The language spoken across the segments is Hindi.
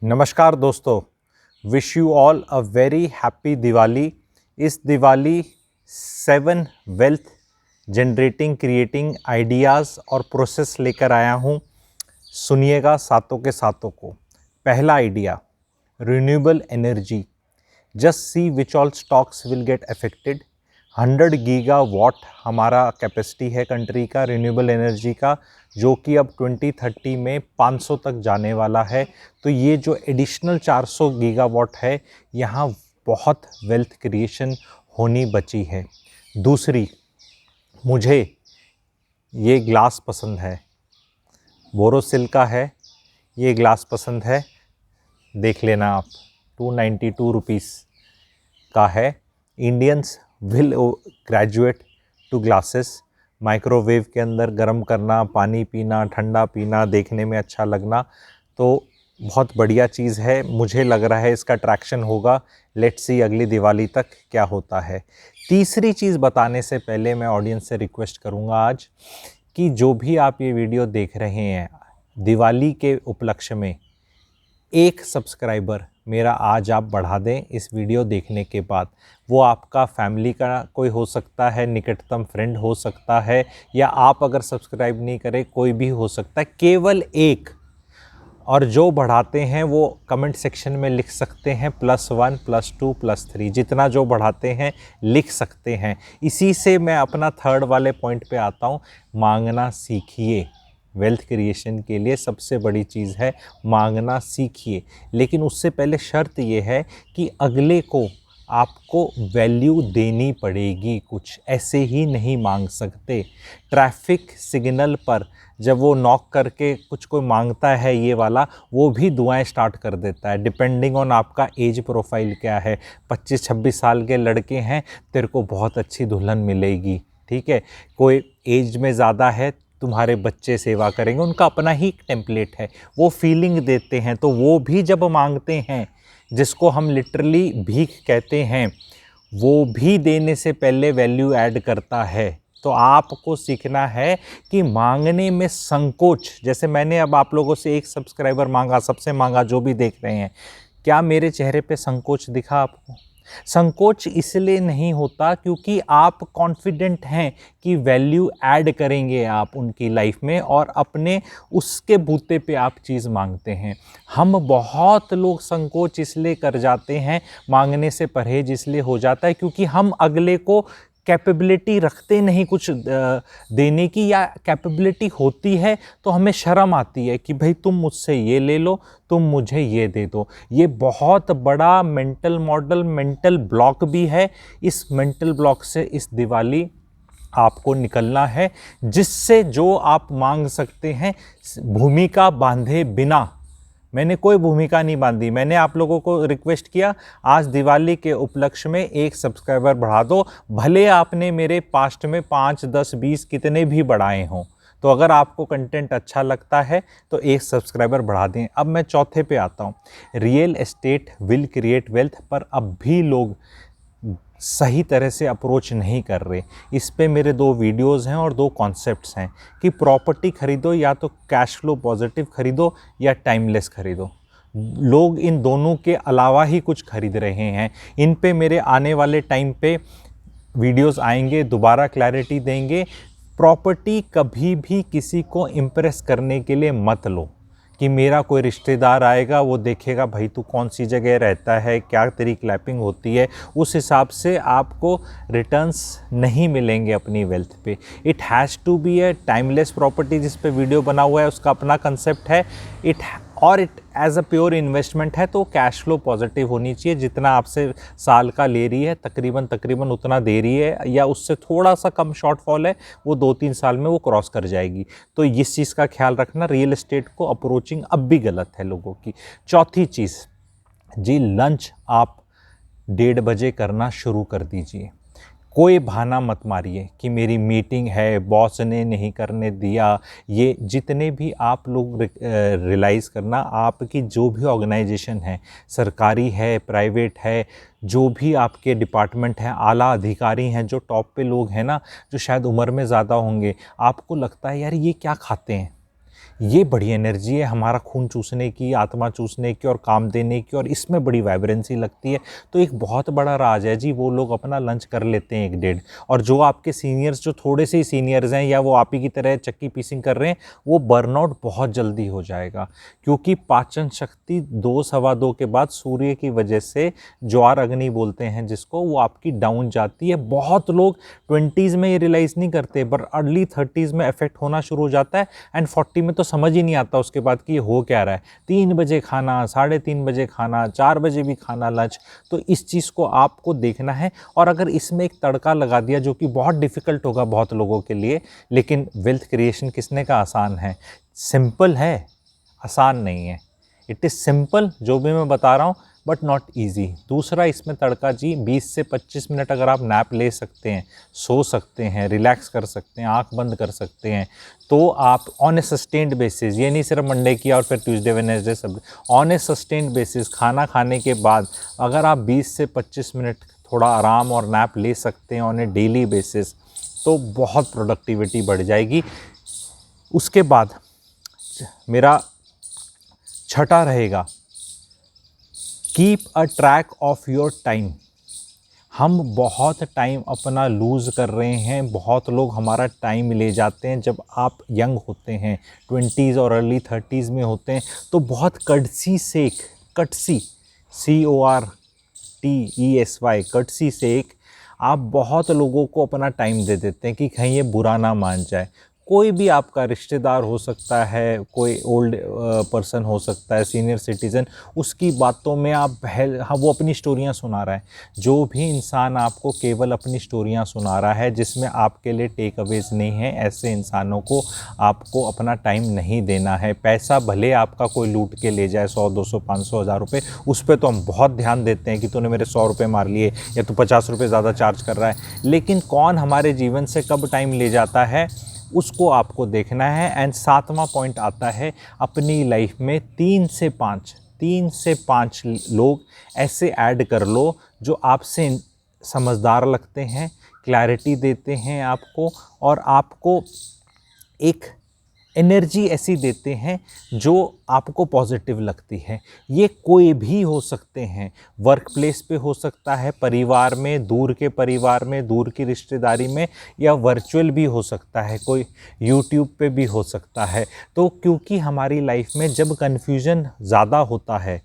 नमस्कार दोस्तों, wish you all a very happy Diwali. इस Diwali 7 wealth generating creating ideas और प्रोसेस लेकर आया हूँ। सुनिएगा सातों के सातों को। पहला idea, renewable energy. Just see which all stocks will get affected. 100 gigawatt हमारा कैपेसिटी है कंट्री का रिन्यूएबल एनर्जी का, जो कि अब 2030 में 500 तक जाने वाला है। तो ये जो एडिशनल 400 गीगावाट है, यहाँ बहुत वेल्थ क्रिएशन होनी बची है। दूसरी, मुझे ये ग्लास पसंद है, बोरोसिल का है। ये ग्लास पसंद है, देख लेना आप, 292 रुपीज़ का है। Indians will graduate two glasses. Microwave के अंदर गर्म करना, पानी पीना, ठंडा पीना, देखने में अच्छा लगना, तो बहुत बढ़िया चीज़ है। मुझे लग रहा है इसका ट्रैक्शन होगा। लेट्स सी अगली दिवाली तक क्या होता है। तीसरी चीज़ बताने से पहले मैं ऑडियंस से रिक्वेस्ट करूँगा आज कि जो भी आप ये वीडियो देख रहे हैं, दिवाली के उपलक्ष्य में 1 सब्सक्राइबर मेरा आज आप बढ़ा दें इस वीडियो देखने के बाद। वो आपका फैमिली का कोई हो सकता है, निकटतम फ्रेंड हो सकता है, या आप अगर सब्सक्राइब नहीं करें कोई भी हो सकता है, केवल 1। और जो बढ़ाते हैं वो कमेंट सेक्शन में लिख सकते हैं +1 +2 +3, जितना जो बढ़ाते हैं लिख सकते हैं। इसी से मैं अपना थर्ड वाले पॉइंट पे आता हूँ, मांगना सीखिए। वेल्थ क्रिएशन के लिए सबसे बड़ी चीज़ है मांगना सीखिए। लेकिन उससे पहले शर्त ये है कि अगले को आपको वैल्यू देनी पड़ेगी, कुछ ऐसे ही नहीं मांग सकते। ट्रैफिक सिग्नल पर जब वो नॉक करके कुछ कोई मांगता है ये वाला, वो भी दुआएं स्टार्ट कर देता है। डिपेंडिंग ऑन आपका एज प्रोफाइल क्या है। 25-26 साल के लड़के हैं, तेरे को बहुत अच्छी दुल्हन मिलेगी, ठीक है। कोई एज में ज़्यादा है, तुम्हारे बच्चे सेवा करेंगे, उनका अपना ही टेम्पलेट है, वो फीलिंग देते हैं। तो वो भी जब मांगते हैं, जिसको हम लिटरली भीख कहते हैं, वो भी देने से पहले वैल्यू ऐड करता है। तो आपको सीखना है कि मांगने में संकोच, जैसे मैंने अब आप लोगों से 1 सब्सक्राइबर मांगा, सबसे मांगा, जो भी देख रहे हैं, क्या मेरे चेहरे पे संकोच दिखा आपको? संकोच इसलिए नहीं होता क्योंकि आप कॉन्फिडेंट हैं कि वैल्यू ऐड करेंगे आप उनकी लाइफ में, और अपने उसके बूते पे आप चीज़ मांगते हैं। हम बहुत लोग संकोच इसलिए कर जाते हैं, मांगने से परहेज इसलिए हो जाता है क्योंकि हम अगले को कैपेबिलिटी रखते नहीं कुछ देने की, या कैपेबिलिटी होती है तो हमें शर्म आती है कि भाई तुम मुझसे ये ले लो, तुम मुझे ये दे दो। ये बहुत बड़ा मेंटल मॉडल, मेंटल ब्लॉक भी है। इस मेंटल ब्लॉक से इस दिवाली आपको निकलना है, जिससे जो आप मांग सकते हैं भूमिका बांधे बिना। मैंने कोई भूमिका नहीं बांधी, मैंने आप लोगों को रिक्वेस्ट किया आज दिवाली के उपलक्ष्य में 1 सब्सक्राइबर बढ़ा दो, भले आपने मेरे पास्ट में 5, 10, 20 कितने भी बढ़ाए हों। तो अगर आपको कंटेंट अच्छा लगता है तो 1 सब्सक्राइबर बढ़ा दें। अब मैं चौथे पे आता हूँ, real estate will create wealth पर अब भी लोग सही तरह से अप्रोच नहीं कर रहे। इस पे मेरे 2 वीडियोस हैं और 2 कॉन्सेप्ट्स हैं कि प्रॉपर्टी खरीदो, या तो कैश फ्लो पॉजिटिव खरीदो या टाइमलेस खरीदो। लोग इन दोनों के अलावा ही कुछ खरीद रहे हैं। इन पे मेरे आने वाले टाइम पे वीडियोस आएंगे, दोबारा क्लैरिटी देंगे। प्रॉपर्टी कभी भी किसी को इम्प्रेस करने के लिए मत लो कि मेरा कोई रिश्तेदार आएगा, वो देखेगा भाई तू कौन सी जगह रहता है, क्या तेरी क्लैपिंग होती है, उस हिसाब से आपको रिटर्न्स नहीं मिलेंगे अपनी वेल्थ पे। It has to be a timeless property. जिस पे वीडियो बना हुआ है उसका अपना कंसेप्ट है। It as a pure investment है, तो कैश फ्लो पॉजिटिव होनी चाहिए। जितना आपसे साल का ले रही है तकरीबन उतना दे रही है, या उससे थोड़ा सा कम शॉर्टफॉल है, वो 2-3 साल में वो क्रॉस कर जाएगी। तो इस चीज़ का ख्याल रखना। रियल एस्टेट को अप्रोचिंग अब भी गलत है लोगों की। चौथी चीज़ जी, लंच आप 1:30 बजे करना शुरू कर दीजिए। कोई बहाना मत मारिए कि मेरी मीटिंग है, बॉस ने नहीं करने दिया। ये जितने भी आप लोग रियलाइज़ करना, आपकी जो भी ऑर्गेनाइजेशन है, सरकारी है, प्राइवेट है, जो भी आपके डिपार्टमेंट हैं, आला अधिकारी हैं, जो टॉप पे लोग हैं ना, जो शायद उम्र में ज़्यादा होंगे, आपको लगता है यार ये क्या खाते हैं, ये बड़ी एनर्जी है हमारा खून चूसने की, आत्मा चूसने की और काम देने की, और इसमें बड़ी वाइब्रेंसी लगती है। तो एक बहुत बड़ा राज है जी, वो लोग अपना लंच कर लेते हैं 1-1.5, और जो आपके सीनियर्स जो थोड़े से ही सीनियर्स हैं या वो आप ही की तरह चक्की पीसिंग कर रहे हैं, वो बर्नआउट बहुत जल्दी हो जाएगा, क्योंकि पाचन शक्ति 2 सवा 2 के बाद सूर्य की वजह से ज्वार अग्नि बोलते हैं जिसको, वो आपकी डाउन जाती है। बहुत लोग 20s में ये रियलाइज़ नहीं करते, पर अर्ली 30s में इफेक्ट होना शुरू हो जाता है, एंड 40 में तो समझ ही नहीं आता उसके बाद कि ये हो क्या रहा है। 3 बजे खाना, 3:30 बजे खाना, 4 बजे भी खाना लंच। तो इस चीज़ को आपको देखना है, और अगर इसमें एक तड़का लगा दिया जो कि बहुत डिफ़िकल्ट होगा बहुत लोगों के लिए, लेकिन वेल्थ क्रिएशन किसने का आसान है? सिंपल है, आसान नहीं है। इट इज़ सिंपल जो भी मैं बता रहा हूँ, बट नॉट ईजी। दूसरा इसमें तड़का जी, 20 से 25 मिनट अगर आप नैप ले सकते हैं, सो सकते हैं, रिलैक्स कर सकते हैं, आंख बंद कर सकते हैं, तो आप ऑन ए सस्टेन्ड बेसिस, ये नहीं सिर्फ मंडे किया और फिर ट्यूसडे वेडनेसडे सब, ऑन ए सस्टेन्ड बेसिस खाना खाने के बाद अगर आप 20 से 25 मिनट थोड़ा आराम और नैप ले सकते हैं ऑन ए डेली बेसिस, तो बहुत प्रोडक्टिविटी बढ़ जाएगी। उसके बाद मेरा छठा रहेगा, keep a track of your time. हम बहुत टाइम अपना लूज़ कर रहे हैं, बहुत लोग हमारा टाइम ले जाते हैं। जब आप यंग होते हैं, 20s और अर्ली 30s में होते हैं, तो बहुत कटसी से, कटसी CORTESY, कटसी से आप बहुत लोगों को अपना टाइम दे देते हैं कि कहीं ये बुरा ना मान जाए। कोई भी आपका रिश्तेदार हो सकता है, कोई ओल्ड पर्सन हो सकता है, सीनियर सिटीज़न, उसकी बातों में आप हाँ, वो अपनी स्टोरियाँ सुना रहा है। जो भी इंसान आपको केवल अपनी स्टोरियाँ सुना रहा है जिसमें आपके लिए टेक अवेज नहीं है, ऐसे इंसानों को आपको अपना टाइम नहीं देना है। पैसा भले आपका कोई लूट के ले जाए, 100, 200, 500, 1000 रुपये, उस पर तो हम बहुत ध्यान देते हैं कि तूने मेरे 100 रुपये मार लिए या तू 50 रुपये ज़्यादा चार्ज कर रहा है, लेकिन कौन हमारे जीवन से कब टाइम ले जाता है उसको आपको देखना है। एंड 7वां पॉइंट आता है, अपनी लाइफ में 3 से 5 लोग ऐसे ऐड कर लो जो आपसे समझदार लगते हैं, क्लैरिटी देते हैं आपको, और आपको एक एनर्जी ऐसी देते हैं जो आपको पॉजिटिव लगती है। ये कोई भी हो सकते हैं, वर्क प्लेस पे हो सकता है, परिवार में, दूर के परिवार में, दूर की रिश्तेदारी में, या वर्चुअल भी हो सकता है, कोई यूट्यूब पे भी हो सकता है। तो क्योंकि हमारी लाइफ में जब कन्फ्यूज़न ज़्यादा होता है,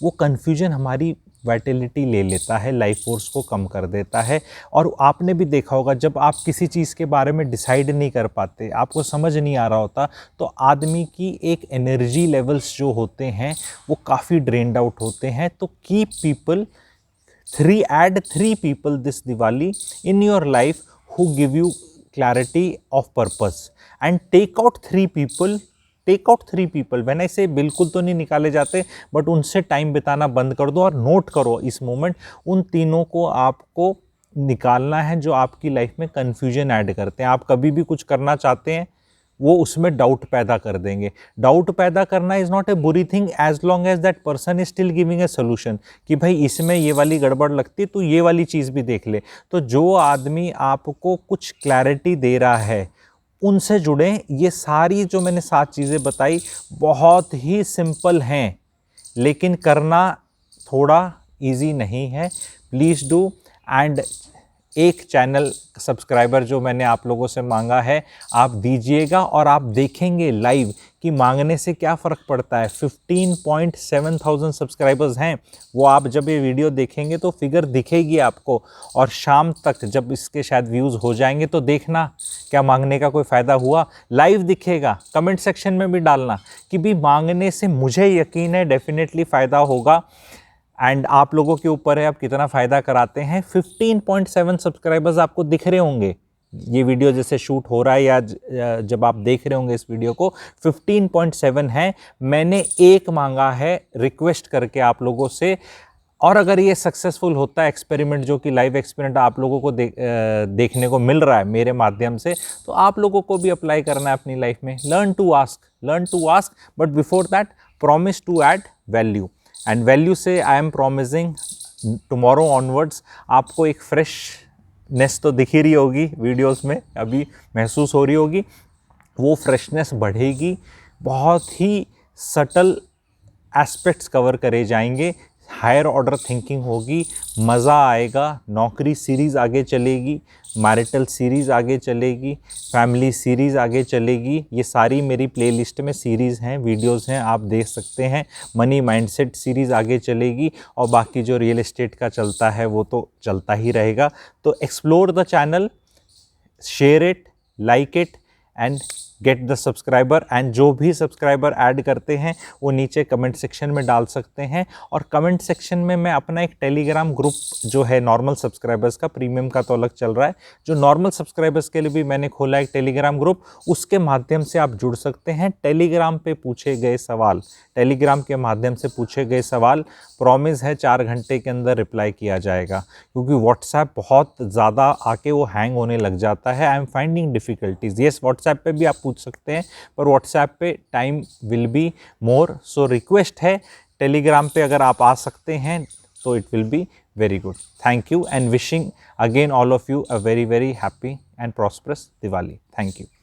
वो कन्फ्यूज़न हमारी वाइटलिटी ले लेता है, लाइफ फोर्स को कम कर देता है। और आपने भी देखा होगा, जब आप किसी चीज़ के बारे में डिसाइड नहीं कर पाते, आपको समझ नहीं आ रहा होता, तो आदमी की एक एनर्जी लेवल्स जो होते हैं वो काफ़ी ड्रेन्ड आउट होते हैं। तो keep people, add 3 people this Diwali in your life who give you clarity of purpose, and take out 3 people, when I से बिल्कुल तो नहीं निकाले जाते, बट उनसे टाइम बिताना बंद कर दो और नोट करो इस मोमेंट, उन तीनों को आपको निकालना है जो आपकी लाइफ में कन्फ्यूजन ऐड करते हैं। आप कभी भी कुछ करना चाहते हैं, वो उसमें डाउट पैदा कर देंगे। डाउट पैदा करना इज़ नॉट ए बुरी thing as long as that person is still giving a solution, कि भाई इसमें ये वाली गड़बड़ लगती है तो ये वाली चीज़ भी देख ले। तो जो आदमी आपको कुछ क्लैरिटी दे रहा है उनसे जुड़ें। ये सारी जो मैंने 7 चीज़ें बताई बहुत ही सिंपल हैं, लेकिन करना थोड़ा इजी नहीं है। Please do. एंड एक चैनल सब्सक्राइबर जो मैंने आप लोगों से मांगा है, आप दीजिएगा और आप देखेंगे लाइव कि मांगने से क्या फ़र्क पड़ता है। 15.7 सब्सक्राइबर्स हैं, वो आप जब ये वीडियो देखेंगे तो फिगर दिखेगी आपको, और शाम तक जब इसके शायद व्यूज़ हो जाएंगे तो देखना क्या मांगने का कोई फ़ायदा हुआ। लाइव दिखेगा, कमेंट सेक्शन में भी डालना कि भी मांगने से मुझे यकीन है डेफिनेटली फ़ायदा होगा। एंड आप लोगों के ऊपर है आप कितना फ़ायदा कराते हैं। 15.7 सब्सक्राइबर्स आपको दिख रहे होंगे, ये वीडियो जैसे शूट हो रहा है या जब आप देख रहे होंगे इस वीडियो को, 15.7 है। मैंने एक मांगा है रिक्वेस्ट करके आप लोगों से, और अगर ये सक्सेसफुल होता है एक्सपेरिमेंट, जो कि लाइव एक्सपेरिमेंट आप लोगों को देखने को मिल रहा है मेरे माध्यम से, तो आप लोगों को भी अप्लाई करना है अपनी लाइफ में। Learn to ask, but before that promise to add value. And value से I am promising tomorrow onwards आपको एक फ्रेशनेस तो दिख ही रही होगी वीडियोस में, अभी महसूस हो रही होगी, वो फ्रेशनेस बढ़ेगी, बहुत ही सटल एस्पेक्ट्स कवर करे जाएंगे। हायर ऑर्डर थिंकिंग होगी, मज़ा आएगा। नौकरी सीरीज़ आगे चलेगी, मैरिटल सीरीज़ आगे चलेगी, फैमिली सीरीज़ आगे चलेगी। ये सारी मेरी प्लेलिस्ट में सीरीज़ हैं, वीडियोज़ हैं, आप देख सकते हैं। मनी माइंडसेट सीरीज़ आगे चलेगी और बाकी जो रियल एस्टेट का चलता है वो तो चलता ही रहेगा। तो explore the channel, share it, like it and get the subscriber. And जो भी सब्सक्राइबर ऐड करते हैं वो नीचे कमेंट सेक्शन में डाल सकते हैं। और कमेंट सेक्शन में मैं अपना एक टेलीग्राम ग्रुप जो है नॉर्मल सब्सक्राइबर्स का, प्रीमियम का तो अलग चल रहा है, जो नॉर्मल सब्सक्राइबर्स के लिए भी मैंने खोला एक टेलीग्राम ग्रुप, उसके माध्यम से आप जुड़ सकते हैं। टेलीग्राम पे पूछे गए सवाल, टेलीग्राम के माध्यम से पूछे गए सवाल प्रॉमिस है 4 घंटे के अंदर रिप्लाई किया जाएगा, क्योंकि व्हाट्सएप बहुत ज़्यादा आके वो हैंग होने लग जाता है। I am finding difficulties. Yes, WhatsApp पे भी आप पूछ सकते हैं, पर व्हाट्सएप पे time will be more. So request है, टेलीग्राम पे अगर आप आ सकते हैं तो it will be very good. Thank you and wishing again all of you a very very happy and prosperous Diwali. Thank you.